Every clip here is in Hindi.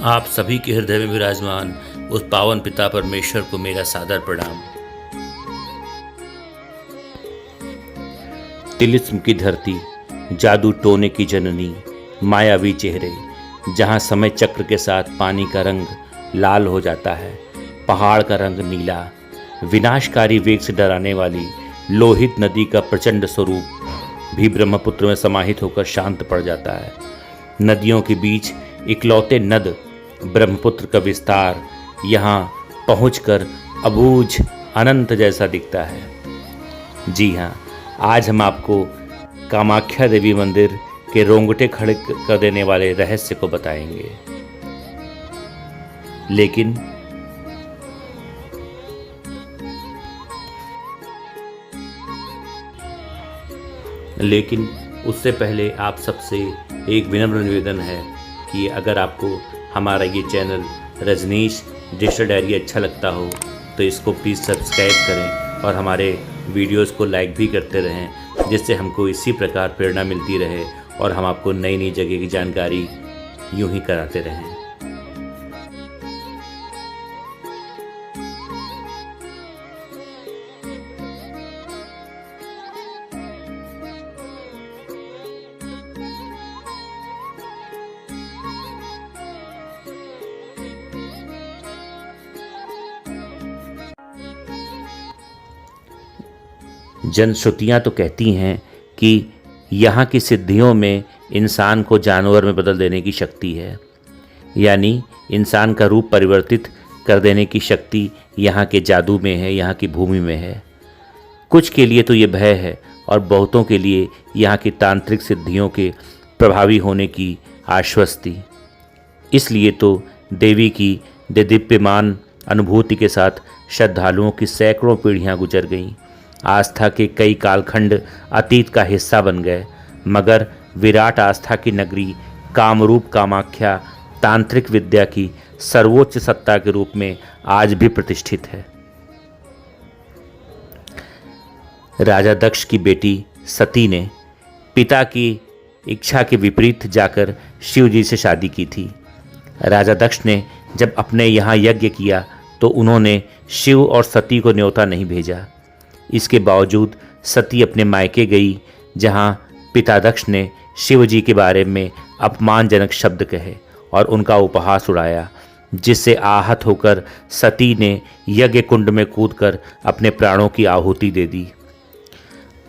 आप सभी के हृदय में विराजमान उस पावन पिता परमेश्वर को मेरा सादर प्रणाम। तिलिस्म की धरती, जादू टोने की जननी, मायावी चेहरे, जहाँ समय चक्र के साथ पानी का रंग लाल हो जाता है, पहाड़ का रंग नीला, विनाशकारी वेग से डराने वाली लोहित नदी का प्रचंड स्वरूप भी ब्रह्मपुत्र में समाहित होकर शांत पड़ जाता है। नदियों के बीच इकलौते नद ब्रह्मपुत्र का विस्तार यहाँ पहुंचकर अबूझ अनंत जैसा दिखता है। जी हाँ, आज हम आपको कामाख्या देवी मंदिर के रोंगटे खड़े कर देने वाले रहस्य को बताएंगे। लेकिन उससे पहले आप सबसे एक विनम्र निवेदन है कि अगर आपको हमारा ये चैनल रजनीश डिजिटल डायरी अच्छा लगता हो तो इसको प्लीज़ सब्सक्राइब करें और हमारे वीडियोस को लाइक भी करते रहें, जिससे हमको इसी प्रकार प्रेरणा मिलती रहे और हम आपको नई नई जगह की जानकारी यूं ही कराते रहें। जनश्रुतियाँ तो कहती हैं कि यहाँ की सिद्धियों में इंसान को जानवर में बदल देने की शक्ति है, यानी इंसान का रूप परिवर्तित कर देने की शक्ति यहाँ के जादू में है, यहाँ की भूमि में है। कुछ के लिए तो ये भय है और बहुतों के लिए यहाँ की तांत्रिक सिद्धियों के प्रभावी होने की आश्वस्ति। इसलिए तो देवी की दिव्यमान अनुभूति के साथ श्रद्धालुओं की सैकड़ों पीढ़ियाँ गुजर गईं। आस्था के कई कालखंड अतीत का हिस्सा बन गए, मगर विराट आस्था की नगरी कामरूप कामाख्या तांत्रिक विद्या की सर्वोच्च सत्ता के रूप में आज भी प्रतिष्ठित है। राजा दक्ष की बेटी सती ने पिता की इच्छा के विपरीत जाकर शिव जी से शादी की थी। राजा दक्ष ने जब अपने यहाँ यज्ञ किया तो उन्होंने शिव और सती को न्योता नहीं भेजा। इसके बावजूद सती अपने मायके गई, जहाँ पिता दक्ष ने शिव जी के बारे में अपमानजनक शब्द कहे और उनका उपहास उड़ाया, जिससे आहत होकर सती ने यज्ञ कुंड में कूदकर अपने प्राणों की आहुति दे दी।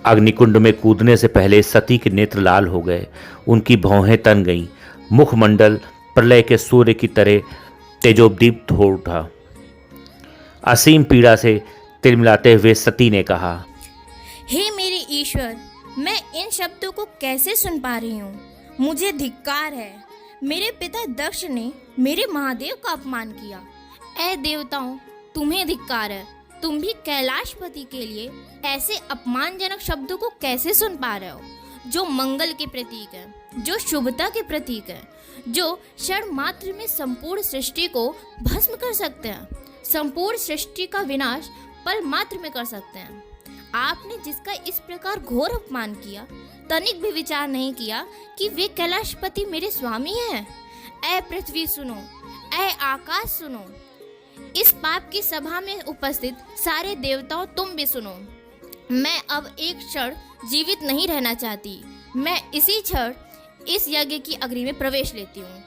अग्निकुंड में कूदने से पहले सती के नेत्र लाल हो गए, उनकी भौहें तन गईं, मुखमंडल प्रलय के सूर्य की तरह तेजोदीप्त हो उठा। असीम पीड़ा से तिलमिलाते हुए सती ने कहा, हे मेरे ईश्वर, मैं इन शब्दों को कैसे सुन पा रही हूँ। मुझे धिक्कार है। मेरे पिता दक्ष ने मेरे महादेव का अपमान किया। ऐ देवताओं, तुम्हें धिक्कार है। तुम भी कैलाशपति के लिए ऐसे अपमानजनक शब्दों को कैसे सुन पा रहे हो, जो मंगल के प्रतीक है, जो शुभता के प्रतीक है, जो क्षण मात्र में संपूर्ण सृष्टि को भस्म कर सकते हैं, संपूर्ण सृष्टि का विनाश पल मात्र में कर सकते हैं। आपने जिसका इस प्रकार घोर अपमान किया, तनिक भी विचार नहीं किया कि वे कैलाशपति मेरे स्वामी हैं। ऐ पृथ्वी सुनो, ऐ आकाश सुनो, इस पाप की सभा में उपस्थित सारे देवताओं तुम भी सुनो। मैं अब एक क्षण जीवित नहीं रहना चाहती। मैं इसी क्षण इस यज्ञ की अग्नि में प्रवेश लेती हूँ।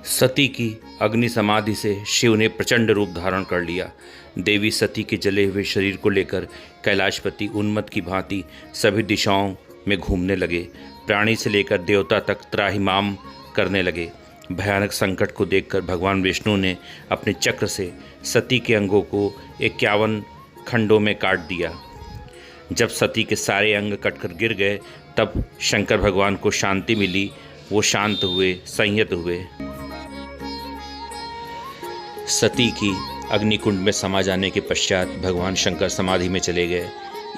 सती की अग्नि समाधि से शिव ने प्रचंड रूप धारण कर लिया। देवी सती के जले हुए शरीर को लेकर कैलाशपति उन्मत्त की भांति सभी दिशाओं में घूमने लगे। प्राणी से लेकर देवता तक त्राहिमाम करने लगे। भयानक संकट को देखकर भगवान विष्णु ने अपने चक्र से सती के अंगों को 51 खंडों में काट दिया। जब सती के सारे अंग कटकर गिर गए तब शंकर भगवान को शांति मिली। वो शांत हुए, संयत हुए। सती की अग्निकुंड में समा जाने के पश्चात भगवान शंकर समाधि में चले गए।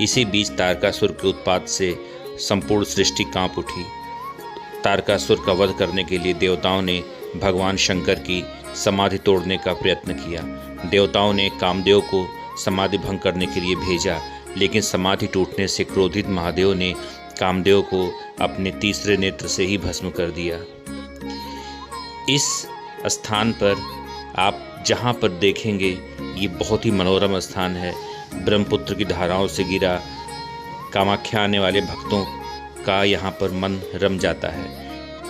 इसी बीच तारकासुर के उत्पात से संपूर्ण सृष्टि कांप उठी। तारकासुर का वध करने के लिए देवताओं ने भगवान शंकर की समाधि तोड़ने का प्रयत्न किया। देवताओं ने कामदेव को समाधि भंग करने के लिए भेजा, लेकिन समाधि टूटने से क्रोधित महादेव ने कामदेव को अपने तीसरे नेत्र से ही भस्म कर दिया। इस स्थान पर आप जहाँ पर देखेंगे ये बहुत ही मनोरम स्थान है। ब्रह्मपुत्र की धाराओं से घिरा कामाख्या आने वाले भक्तों का यहाँ पर मन रम जाता है।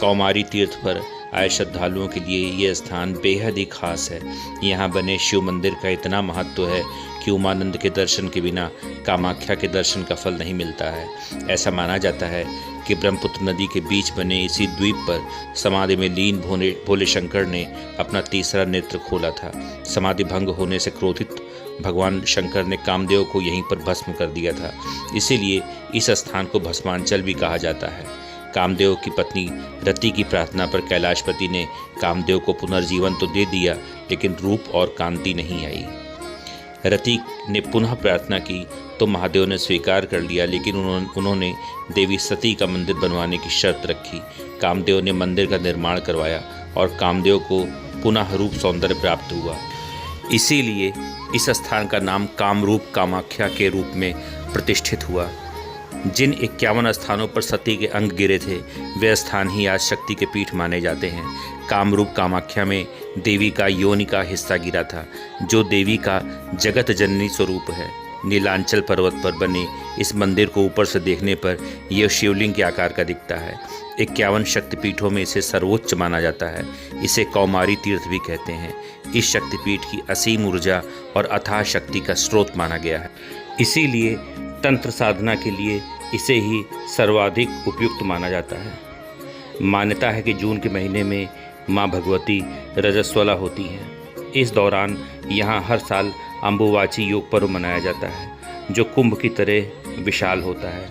कौमारी तीर्थ पर आए श्रद्धालुओं के लिए ये स्थान बेहद ही खास है। यहाँ बने शिव मंदिर का इतना महत्व है कि उमानंद के दर्शन के बिना कामाख्या के दर्शन का फल नहीं मिलता है। ऐसा माना जाता है कि ब्रह्मपुत्र नदी के बीच बने इसी द्वीप पर समाधि में लीन भोले शंकर ने अपना तीसरा नेत्र खोला था। समाधि भंग होने से क्रोधित भगवान शंकर ने कामदेव को यहीं पर भस्म कर दिया था। इसीलिए इस स्थान को भस्मांचल भी कहा जाता है। कामदेव की पत्नी रति की प्रार्थना पर कैलाशपति ने कामदेव को पुनर्जीवन तो दे दिया, लेकिन रूप और कांति नहीं आई। रति ने पुनः प्रार्थना की तो महादेव ने स्वीकार कर लिया, लेकिन उन्होंने देवी सती का मंदिर बनवाने की शर्त रखी। कामदेव ने मंदिर का निर्माण करवाया और कामदेव को पुनः रूप सौंदर्य प्राप्त हुआ। इसीलिए इस स्थान का नाम कामरूप कामाख्या के रूप में प्रतिष्ठित हुआ। जिन 51 स्थानों पर सती के अंग गिरे थे, वे स्थान ही आज शक्ति के पीठ माने जाते हैं। कामरूप कामाख्या में देवी का योनि का हिस्सा गिरा था, जो देवी का जगत जननी स्वरूप है। नीलांचल पर्वत पर बने इस मंदिर को ऊपर से देखने पर यह शिवलिंग के आकार का दिखता है। 51 शक्तिपीठों में इसे सर्वोच्च माना जाता है। इसे कौमारी तीर्थ भी कहते हैं। इस शक्तिपीठ की असीम ऊर्जा और अथाह शक्ति का स्रोत माना गया है। इसीलिए तंत्र साधना के लिए इसे ही सर्वाधिक उपयुक्त माना जाता है। मान्यता है कि जून के महीने में माँ भगवती रजस्वला होती हैं। इस दौरान यहाँ हर साल अम्बुवाची योग पर्व मनाया जाता है, जो कुंभ की तरह विशाल होता है।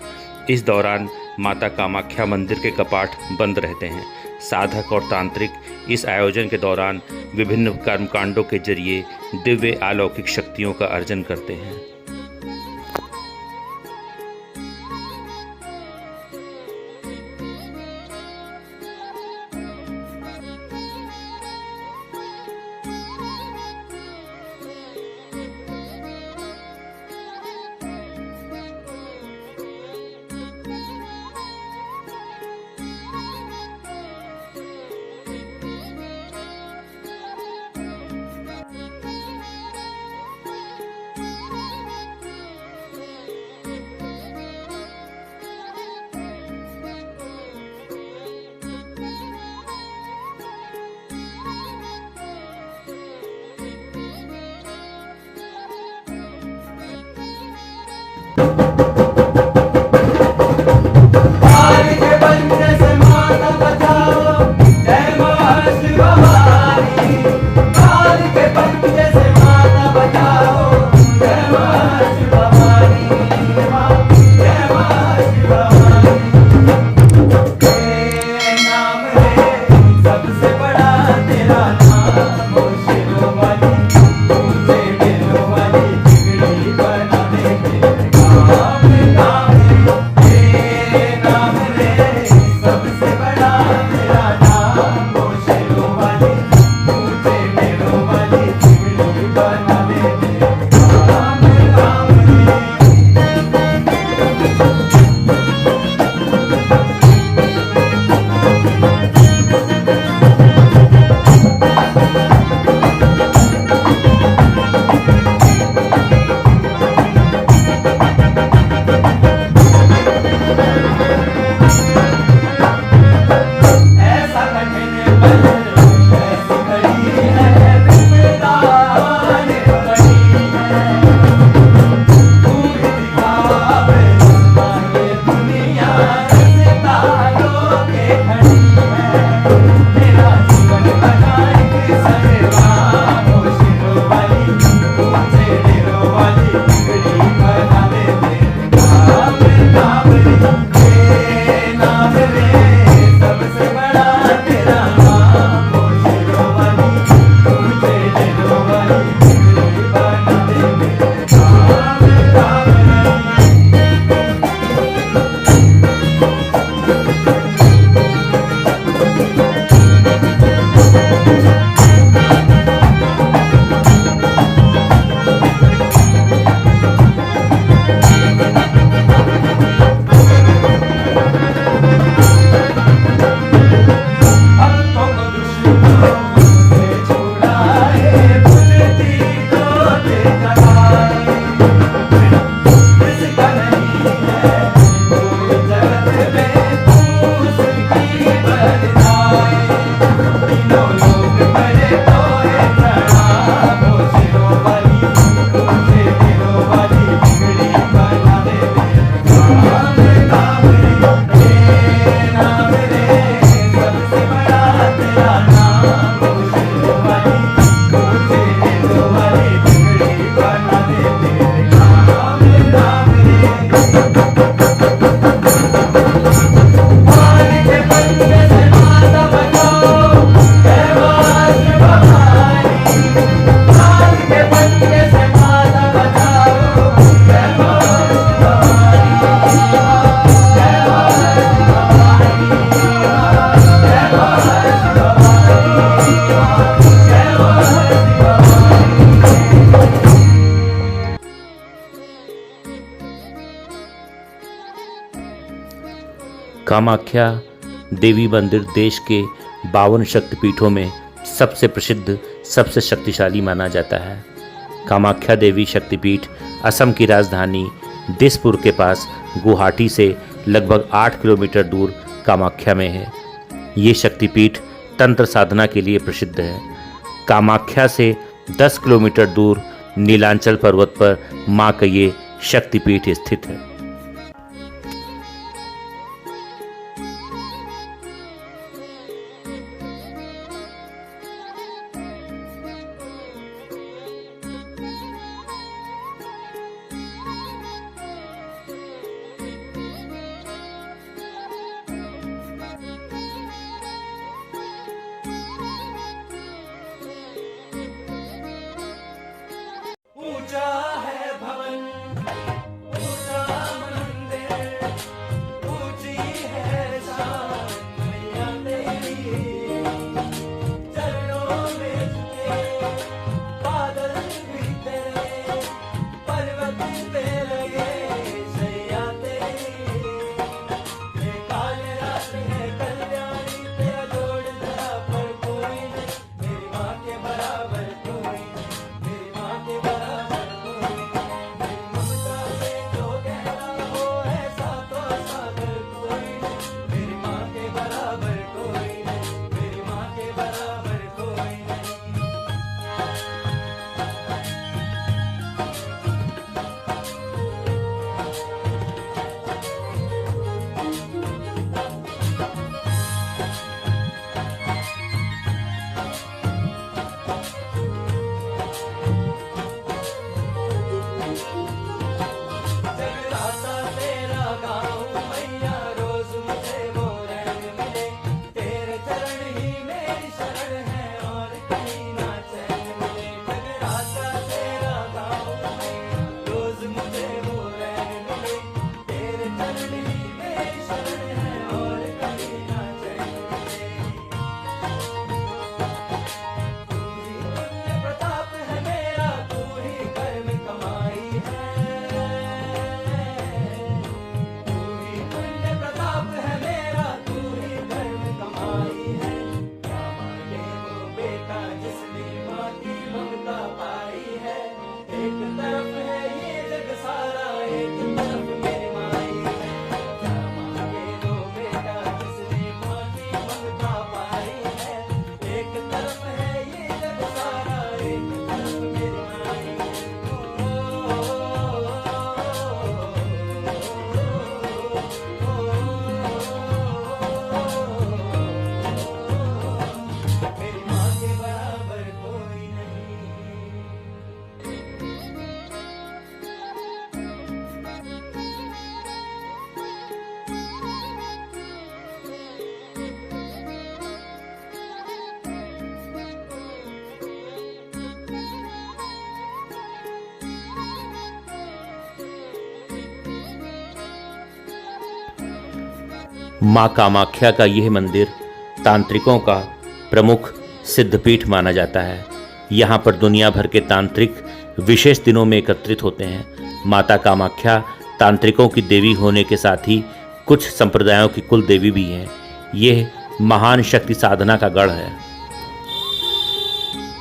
इस दौरान माता कामाख्या मंदिर के कपाट बंद रहते हैं। साधक और तांत्रिक इस आयोजन के दौरान विभिन्न कर्मकांडों के जरिए दिव्य अलौकिक शक्तियों का अर्जन करते हैं। ऐसा कामाख्या देवी मंदिर देश के 52 शक्तिपीठों में सबसे प्रसिद्ध, सबसे शक्तिशाली माना जाता है। कामाख्या देवी शक्तिपीठ असम की राजधानी दिसपुर के पास गुवाहाटी से लगभग 8 किलोमीटर दूर कामाख्या में है। ये शक्तिपीठ तंत्र साधना के लिए प्रसिद्ध है। कामाख्या से 10 किलोमीटर दूर नीलांचल पर्वत पर मां का ये शक्तिपीठ स्थित है। ऊंचा है भवन, ऊंचा मंदिर, ऊंची है शान मैया तेरी। चरणों में झुके बादल भी तेरे, पर्वत पे लगे सैया तेरी। ये काल रात है कल्याणी, तेरा जोड़ धरा पर कोई नहीं, मेरी माँ के बराबर कोई नहीं, मेरी माँ के बराबर कोई नहीं। मेरी ममता से जो गहरा हो ऐसा तो सागर कोई नहीं, मेरी माँ के बराबर कोई नहीं, मेरी माँ के बराबर कोई नहीं। जगराता तेरा गाऊं मैया, रोज मुझे वो रंग मिले, तेरे चरण ही मेरी शरण है और कहीं ना चैन मिले। जगराता तेरा गाऊं मैया, रोज मुझे वो रंग मिले, तेरे चरण ही मेरी शरण है और कहीं ना चैन मिले। तू ही पुण्य प्रताप है मेरा, तू ही कर्म कमाई है। तू ही पुण्य प्रताप है मेरा, तू ही कर्म कमाई है। क्या मांगे वो बेटा जिसने माँ की ममता पाई है। एक तरफ है ये जग सारा, एक तरफ मेरी माई है। क्या मांगे वो बेटा जिसने माँ की ममता पाई है। एक तरफ है ये जग सारा, एक तरफ मेरी माई है। मेरी माँ के बराबर कोई नहीं। माँ कामाख्या का यह मंदिर तांत्रिकों का प्रमुख सिद्धपीठ माना जाता है। यहाँ पर दुनिया भर के तांत्रिक विशेष दिनों में एकत्रित होते हैं। माता कामाख्या तांत्रिकों की देवी होने के साथ ही कुछ संप्रदायों की कुल देवी भी हैं। यह महान शक्ति साधना का गढ़ है।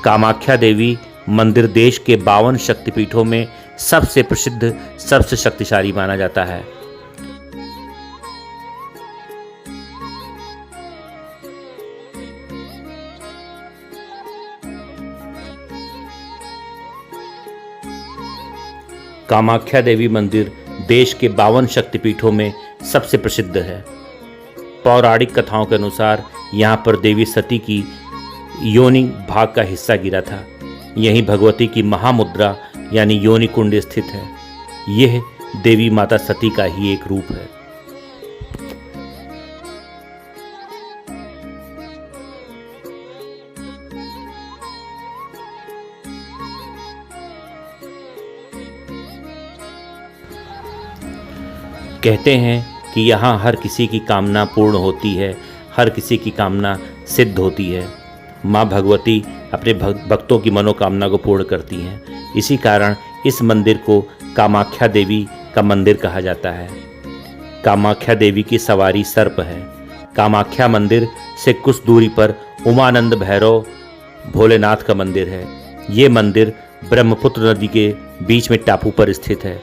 कामाख्या देवी मंदिर देश के 52 शक्तिपीठों में सबसे प्रसिद्ध, सबसे शक्तिशाली माना जाता है। कामाख्या देवी मंदिर देश के 52 शक्तिपीठों में सबसे प्रसिद्ध है। पौराणिक कथाओं के अनुसार यहाँ पर देवी सती की योनि भाग का हिस्सा गिरा था। यहीं भगवती की महामुद्रा यानी योनि कुंड स्थित है। यह देवी माता सती का ही एक रूप है। कहते हैं कि यहाँ हर किसी की कामना पूर्ण होती है, हर किसी की कामना सिद्ध होती है। माँ भगवती अपने भक्तों की मनोकामना को पूर्ण करती हैं। इसी कारण इस मंदिर को कामाख्या देवी का मंदिर कहा जाता है। कामाख्या देवी की सवारी सर्प है। कामाख्या मंदिर से कुछ दूरी पर उमानंद भैरव भोलेनाथ का मंदिर है। ये मंदिर ब्रह्मपुत्र नदी के बीच में टापू पर स्थित है।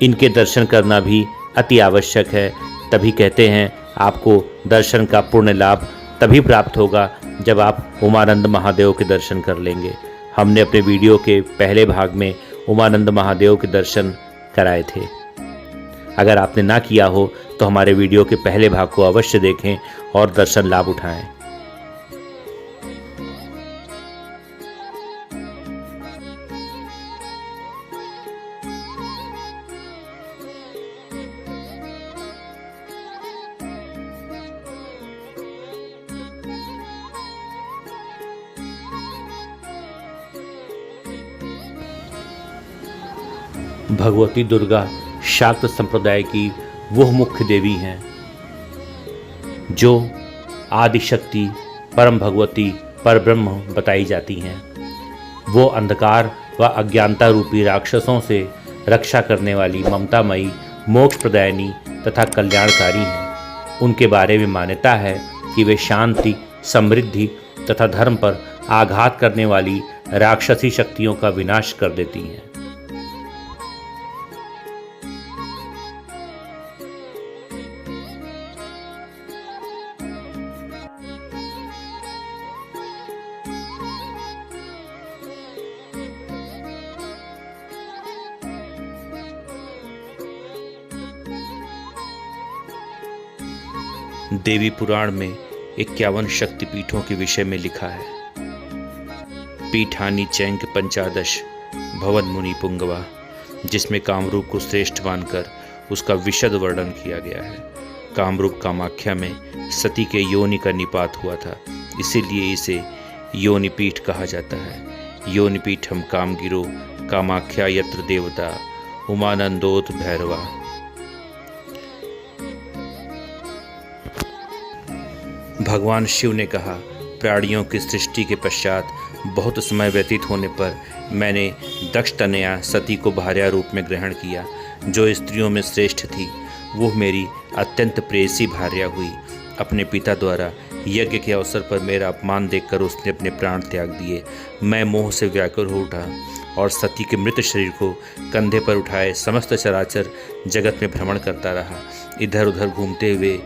इनके दर्शन करना भी अति आवश्यक है। तभी कहते हैं आपको दर्शन का पूर्ण लाभ तभी प्राप्त होगा जब आप उमानंद महादेव के दर्शन कर लेंगे। हमने अपने वीडियो के पहले भाग में उमानंद महादेव के दर्शन कराए थे। अगर आपने ना किया हो तो हमारे वीडियो के पहले भाग को अवश्य देखें और दर्शन लाभ उठाएं। भगवती दुर्गा शाक्त संप्रदाय की वह मुख्य देवी हैं जो आदिशक्ति, परम भगवती, परब्रह्म बताई जाती हैं। वो अंधकार व अज्ञानता रूपी राक्षसों से रक्षा करने वाली ममतामयी, मोक्ष प्रदायिनी तथा कल्याणकारी हैं। उनके बारे में मान्यता है कि वे शांति, समृद्धि तथा धर्म पर आघात करने वाली राक्षसी शक्तियों का विनाश कर देती हैं। देवी पुराण में 51 शक्तिपीठों के विषय में लिखा है। पीठानी चैंक पंचादश भवन मुनि पुंगवा, जिसमें कामरूप को श्रेष्ठ मानकर उसका विशद वर्णन किया गया है। कामरूप कामाख्या में सती के योनि का निपात हुआ था, इसीलिए इसे योनिपीठ कहा जाता है। योनिपीठम कामगिरो कामाख्या यत्र देवता उमानंदोत भैरवा। भगवान शिव ने कहा, प्राणियों की सृष्टि के पश्चात बहुत समय व्यतीत होने पर मैंने दक्ष तनया सती को भार्या रूप में ग्रहण किया। जो स्त्रियों में श्रेष्ठ थी वो मेरी अत्यंत प्रेयसी भार्या हुई। अपने पिता द्वारा यज्ञ के अवसर पर मेरा अपमान देखकर उसने अपने प्राण त्याग दिए। मैं मोह से व्याकुल हो उठा और सती के मृत शरीर को कंधे पर उठाए समस्त चराचर जगत में भ्रमण करता रहा। इधर उधर घूमते हुए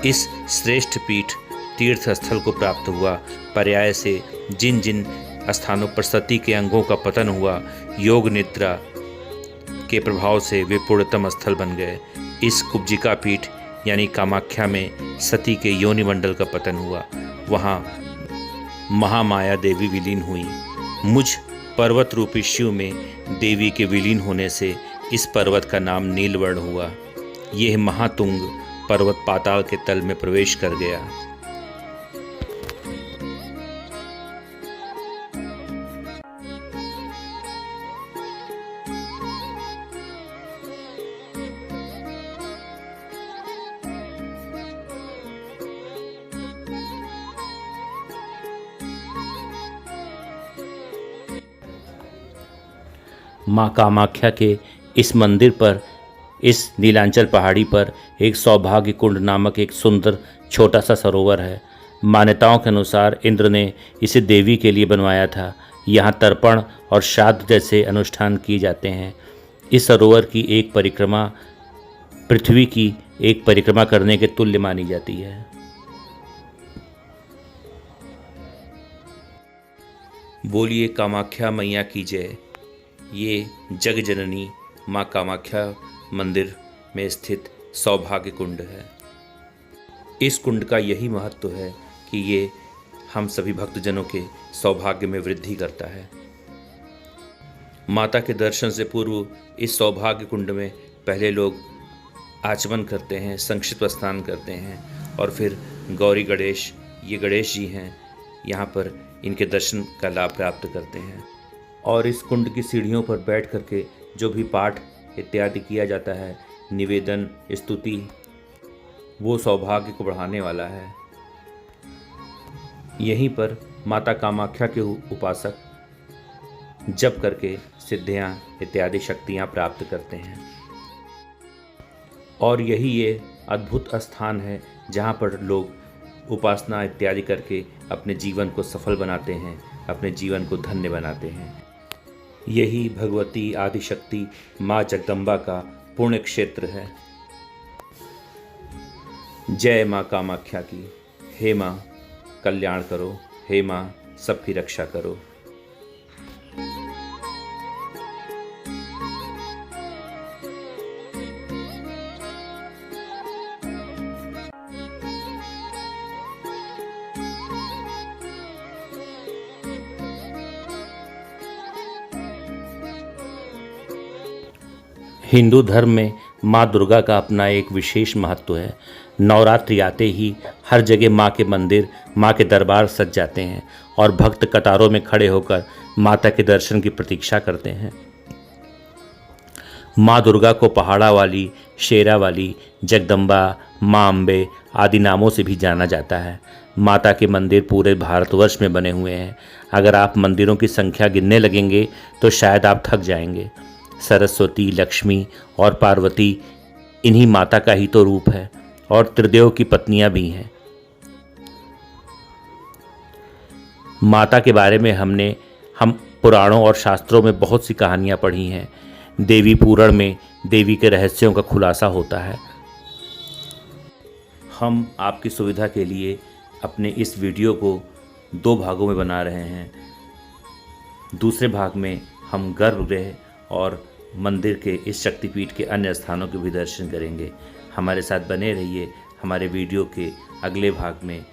इस श्रेष्ठ पीठ तीर्थ स्थल को प्राप्त हुआ। पर्याय से जिन जिन स्थानों पर सती के अंगों का पतन हुआ, योग निद्रा के प्रभाव से वे पूर्णतम स्थल बन गए। इस कुब्जिका पीठ यानी कामाख्या में सती के योनि मंडल का पतन हुआ। वहाँ महामाया देवी विलीन हुई। मुझ पर्वत रूपी शिव में देवी के विलीन होने से इस पर्वत का नाम नीलवर्ण हुआ। यह महातुंग पर्वत पाताल के तल में प्रवेश कर गया। माँ कामाख्या के इस मंदिर पर, इस नीलांचल पहाड़ी पर एक सौभाग्य कुंड नामक एक सुंदर छोटा सा सरोवर है। मान्यताओं के अनुसार इंद्र ने इसे देवी के लिए बनवाया था। यहाँ तर्पण और श्राद्ध जैसे अनुष्ठान किए जाते हैं। इस सरोवर की एक परिक्रमा पृथ्वी की एक परिक्रमा करने के तुल्य मानी जाती है। बोलिए कामाख्या मैया की जय। ये जग जननी माँ कामाख्या मंदिर में स्थित सौभाग्य कुंड है। इस कुंड का यही महत्व है कि ये हम सभी भक्तजनों के सौभाग्य में वृद्धि करता है। माता के दर्शन से पूर्व इस सौभाग्य कुंड में पहले लोग आचमन करते हैं, संक्षिप्त स्नान करते हैं और फिर गौरी गणेश, ये गणेश जी हैं, यहाँ पर इनके दर्शन का लाभ प्राप्त करते हैं। और इस कुंड की सीढ़ियों पर बैठ करके जो भी पाठ इत्यादि किया जाता है, निवेदन, स्तुति, वो सौभाग्य को बढ़ाने वाला है। यहीं पर माता कामाख्या के उपासक जप करके सिद्धियाँ इत्यादि शक्तियाँ प्राप्त करते हैं। और यही ये अद्भुत स्थान है जहाँ पर लोग उपासना इत्यादि करके अपने जीवन को सफल बनाते हैं, अपने जीवन को धन्य बनाते हैं। यही भगवती आदिशक्ति माँ जगदम्बा का पुण्य क्षेत्र है। जय माँ कामाख्या की। हे माँ कल्याण करो, हे माँ सबकी रक्षा करो। हिंदू धर्म में माँ दुर्गा का अपना एक विशेष महत्व है। नवरात्रि आते ही हर जगह माँ के मंदिर, माँ के दरबार सज जाते हैं और भक्त कतारों में खड़े होकर माता के दर्शन की प्रतीक्षा करते हैं। माँ दुर्गा को पहाड़ा वाली, शेरा वाली, जगदम्बा, माँ अम्बे आदि नामों से भी जाना जाता है। माता के मंदिर पूरे भारतवर्ष में बने हुए हैं। अगर आप मंदिरों की संख्या गिनने लगेंगे तो शायद आप थक जाएंगे। सरस्वती, लक्ष्मी और पार्वती इन्हीं माता का ही तो रूप है और त्रिदेव की पत्नियां भी हैं। माता के बारे में हम पुराणों और शास्त्रों में बहुत सी कहानियां पढ़ी हैं। देवी पुराण में देवी के रहस्यों का खुलासा होता है। हम आपकी सुविधा के लिए अपने इस वीडियो को 2 भागों में बना रहे हैं। दूसरे भाग में हम गर्भगृह और मंदिर के इस शक्तिपीठ के अन्य स्थानों के भी दर्शन करेंगे। हमारे साथ बने रहिए हमारे वीडियो के अगले भाग में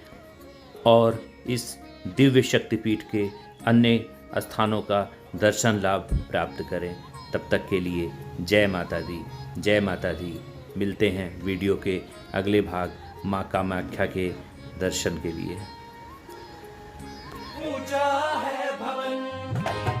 और इस दिव्य शक्तिपीठ के अन्य स्थानों का दर्शन लाभ प्राप्त करें। तब तक के लिए जय माता दी, जय माता दी। मिलते हैं वीडियो के अगले भाग माँ कामाख्या के दर्शन के लिए। ऊंचा है भवन